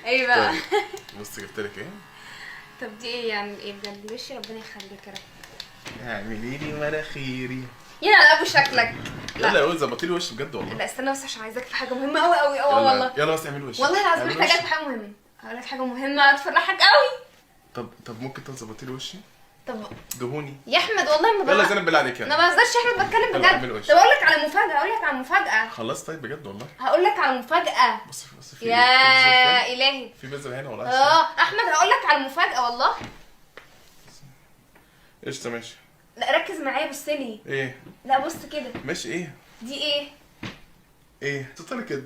ايه بقى؟ بص جبت لك ايه؟ طب دي ايه يعني؟ ايه بجد؟ وشي ربنا يخليك يا رب. اعملي لي مناخيري يا ابو شكلك. لا يا ظبطي لي وشي بجد والله. لا استنى بس عشان عايزاك في حاجه مهمه قوي قوي قوي والله. يلا بس اعملي وشي. والله العظيم محتاجاك في حاجه مهمه. هقول لك حاجه مهمه هتفرحك قوي. طب ممكن تظبطي لي وشي؟ طب دهوني يا احمد والله ما يلا زينب بالله عليك انا يعني. ما بهزرش يا احمد، بتكلم يلا اعملي بجد. وشي. طب اقول لك على مفاجاه، هقول لك على مفاجاه. خلاص طيب بجد والله. هقول لك على مفاجاه. بص في يا في الهي. في بذر هنا ولا احمد هقول لك على مفاجاه والله. قشطه ماشي. لا ركز معايا، بص لي. ايه؟ لا بص كده. ماشي ايه؟ دي ايه؟ ايه؟ تطلع كده.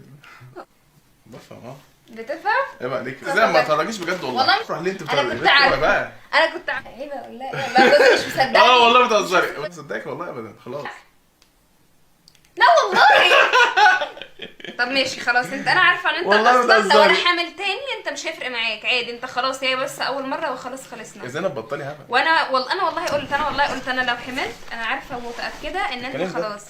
بفهم بتفهم؟ عيب عليك. ازاي ما تهرجيش بجد والله. والله افرح ليه انت انا كنت عارفه. انا كنت عارفه. ايه بقى والله والله مش مصدقني. والله بتهزري. ما بصدقك والله ابدا. خلاص. لا والله. طب ماشي خلاص، انا عارفه ان انت والله اصلا لو انا بتهزري. حامل تاني انت مش هيفرق معاك عادي، انت خلاص هي بس اول مره وخلاص خلصنا. يا زينب بطلي هبل. وانا والله قلت انا لو حملت انا عارفه ومتاكده ان انت خلاص.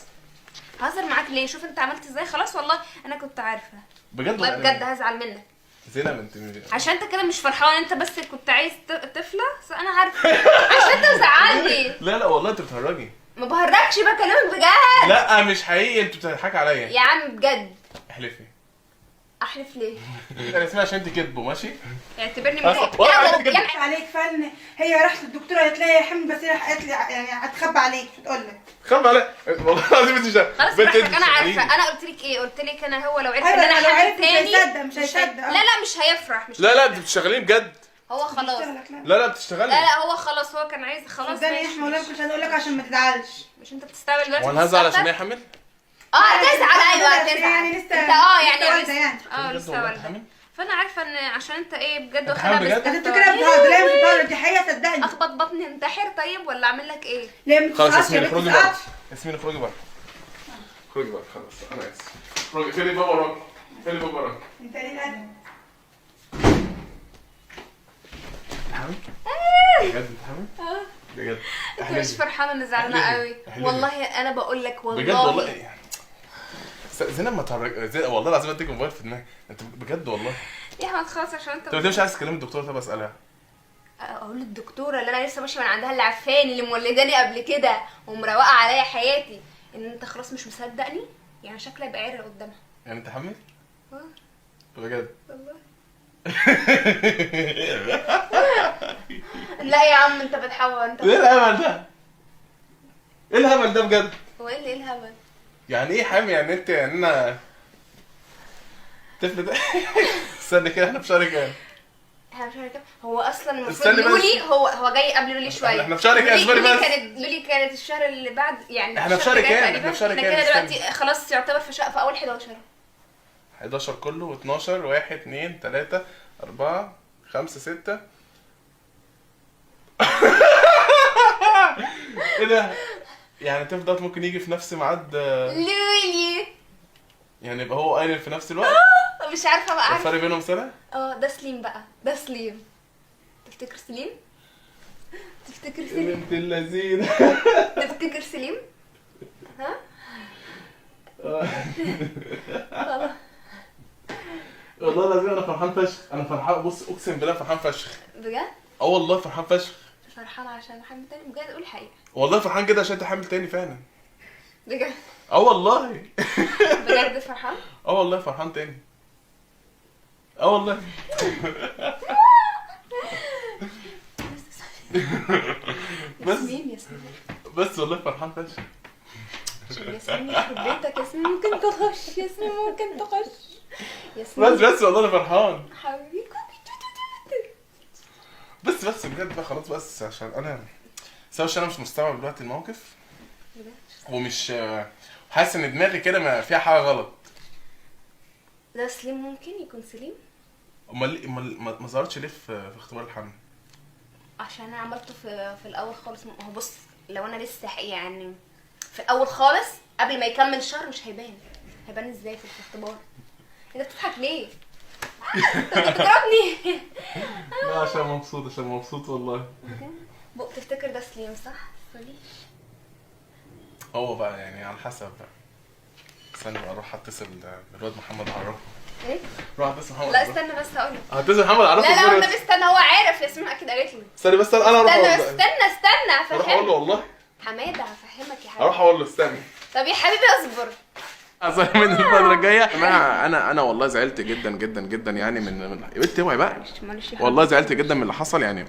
هزر معاك ليه؟ شوف انت عملت ازاي. خلاص والله انا كنت عارفه. بجد والله بجد هزعل منك. زينب انت عشان انت كده مش فرحان، انت بس كنت عايز طفله، انا عارفه. عشان انت مزعلني. لا والله انت بتهرجي. ما بهرجش، بكلمك بجد. لا مش حقيقي، انت بتضحكي عليا. يا عم بجد. احلفي. احلف ليه؟ انا اسمع عشان انت كدبه ماشي. اعتبرني عليك فن. هي راحت للدكتوره قالت لها يا حمد، بس هي قالت لي يعني هتخبى عليك، مش هتقول لك. خبي عليا والله العظيم انت خلاص براحتك. انا عارفه. انا قلت لك ايه؟ قلت لك انا هو لو عرف ان انا حامل تاني مش هيصدق. لا مش هيفرح. مش لا انت بتشتغلين بجد. هو خلاص. لا بتشتغلي. لا هو خلاص، هو كان عايز خلاص. صدقني يا احمد، والله مش هقول لك عشان ما تزعلش. مش انت بتستقبل دلوقتي؟ وانا هزعل عشان هي حامل؟ هتزعل. ايوه هتزعل. يعني لسه انت يعني لسه والده. فانا عارفه ان عشان انت ايه بجد انت واخدها حامل بجد؟ انت كده بتهزر. لا مش بتهزر، دي حقيقه صدقني. اخبط بطني انتحر طيب ولا اعمل لك ايه؟ ليه ما خلاص تسقطش يا ياسمين بنت؟ اخرجي بره. تسقطش. ياسمين اخرجي بره. اخرجي بره خلاص انا اسف. اخرجي. فين بابا وراك؟ فين بابا وراك؟ انت ليه الادب؟ حامل؟ بجد انت حامل؟ بجد. انت مش فرحانه انا زعلانه قوي والله. انا بقول لك والله بجد والله. زينب ما تهرج. والله العظيم اديك موبايل في دماغي. انت بجد والله. يا احمد خلاص عشان انت. طب انت مش عايز تكلم الدكتوره؟ طب اسالها. اقول للدكتوره اللي انا لسه ماشيه من عندها، اللي عارفاني، اللي مولداني قبل كده ومروقه عليا حياتي، ان انت خلاص مش مصدقني. يعني شكلي يبقى عرق قدامها. يعني انت حامل؟ بجد والله. لا يا عم انت بتحور. انت ايه الهبل ده؟ ايه الهبل ده بجد؟ هو ايه الهبل؟ يعني ايه حامل؟ يعني انت يعني انا طفل ده. استنى كده، احنا في شهر كام؟ احنا في شهر كام؟ هو اصلا المفروض استني بس. لولي هو جاي قبل لولي شويه. احنا في شهر كام؟ اصبري بس. لولي كانت الشهر اللي بعد يعني. احنا في شهر كام؟ احنا كده دلوقتي خلاص يعتبر في اول 11. 11 كله و12 1 2 3 4 5 6. ايه ده؟ يعني الطفل ده ممكن يجي في نفس ميعاد لولي. يعني يبقى هو قايل في نفس الوقت؟ مش عارفه بقى. الفرق بينهم سنه؟ ده سليم بقى. ده سليم. تفتكر سليم؟ تفتكر سليم؟ بنت اللذينه. تفتكر سليم؟ ها؟ خلاص. والله العظيم انا فرحان فشخ. انا فرحان. بص اقسم بالله فرحان فشخ. بجد؟ والله فرحان فشخ. فرحان عشان حامل تاني؟ بجد قول الحقيقه. والله فرحان كده عشان انت حامل تاني فعلا. بجد؟ والله. بجد فرحان؟ والله فرحان تاني. والله. ياسمين بس والله فرحان فشخ. ياسمين يخرب بيتك. ياسمين ممكن تخش. ياسمين ممكن تخش. ياسمين بس والله انا فرحان. حبيبي. بس بجد بقى خلاص. بس عشان انا انا مش مستوعب دلوقتي الموقف. ومش حاسس ان دماغي كده ما فيها حاجه غلط. ده سليم ممكن يكون سليم. امال ما ظهرتش ليه في اختبار الحمل؟ عشان انا عملته في الاول خالص. هو بص، لو انا لسه يعني في الاول خالص قبل ما يكمل شهر مش هيبان ازاي في الاختبار. انت بتضحك ليه؟ انت بتضربني. لا عشان مبسوط والله. تفتكر ده سليم صح؟ سليم. هو بقى يعني على حسب بقى. استنى بقى اروح اتصل بالواد محمد عرفه. ايه؟ روح اتصل محمد. لا استنى بس هقول لك. هتصل محمد عرفه لا النمرة. والنبي استنى، هو عارف، ياسمين اكيد قالت له. استني بس انا اروح استنى اقول بس، له. استنى اروح اقول له هفهمك. والله. حماده هفهمك يا حبيبي. اروح اقول له استني. طب يا حبيبي اصبر. اصل من الفترة الجاية انا والله زعلت جدا جدا جدا يعني من يا بنت اوعي بقى. معلش والله زعلت جدا من اللي حصل يعني.